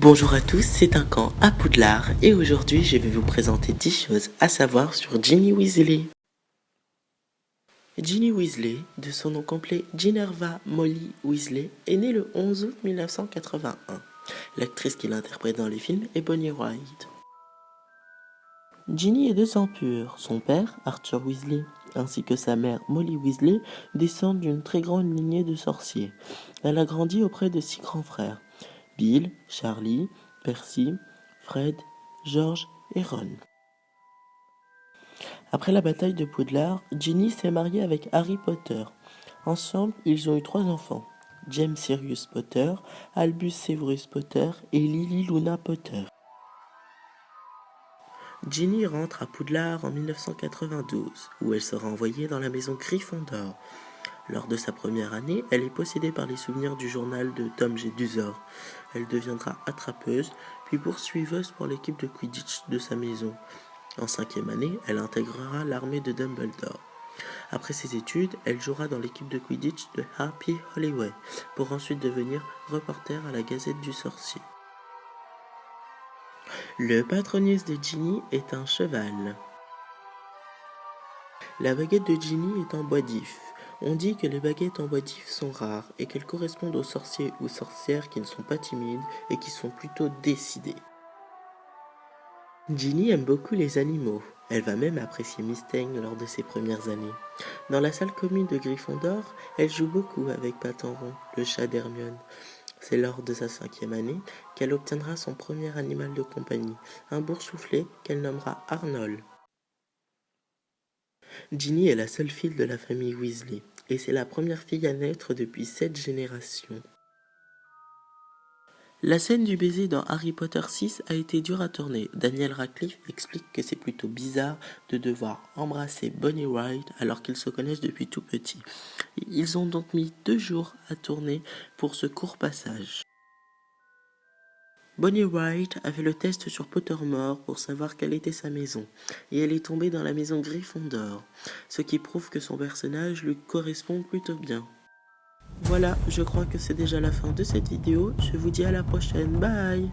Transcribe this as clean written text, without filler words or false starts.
Bonjour à tous, c'est un camp à Poudlard et aujourd'hui je vais vous présenter 10 choses à savoir sur Ginny Weasley. Ginny Weasley, de son nom complet Ginevra Molly Weasley, est née le 11 août 1981. L'actrice qui l'interprète dans les films est Bonnie Wright. Ginny est de sang pur. Son père, Arthur Weasley, ainsi que sa mère Molly Weasley, descendent d'une très grande lignée de sorciers. Elle a grandi auprès de 6 grands frères. Bill, Charlie, Percy, Fred, George et Ron. Après la bataille de Poudlard, Ginny s'est mariée avec Harry Potter. Ensemble, ils ont eu 3 enfants, James Sirius Potter, Albus Severus Potter et Lily Luna Potter. Ginny rentre à Poudlard en 1992, où elle sera envoyée dans la maison Gryffondor. Lors de sa première année, elle est possédée par les souvenirs du journal de Tom Jedusor. Elle deviendra attrapeuse, puis poursuiveuse pour l'équipe de Quidditch de sa maison. En 5e année, elle intégrera l'armée de Dumbledore. Après ses études, elle jouera dans l'équipe de Quidditch de Happy Holloway, pour ensuite devenir reporter à la Gazette du Sorcier. Le patronus de Ginny est un cheval. La baguette de Ginny est en bois d'if. On dit que les baguettes en bois d'if sont rares et qu'elles correspondent aux sorciers ou sorcières qui ne sont pas timides et qui sont plutôt décidés. Ginny aime beaucoup les animaux. Elle va même apprécier Mustang lors de ses premières années. Dans la salle commune de Gryffondor, elle joue beaucoup avec Patenron, le chat d'Hermione. C'est lors de sa 5e année qu'elle obtiendra son premier animal de compagnie, un boursouflé qu'elle nommera Arnold. Ginny est la seule fille de la famille Weasley, et c'est la première fille à naître depuis 7 générations. La scène du baiser dans Harry Potter 6 a été dure à tourner. Daniel Radcliffe explique que c'est plutôt bizarre de devoir embrasser Bonnie Wright alors qu'ils se connaissent depuis tout petit. Ils ont donc mis 2 jours à tourner pour ce court passage. Bonnie Wright a fait le test sur Pottermore pour savoir quelle était sa maison, et elle est tombée dans la maison Gryffondor, ce qui prouve que son personnage lui correspond plutôt bien. Voilà, je crois que c'est déjà la fin de cette vidéo, je vous dis à la prochaine, bye!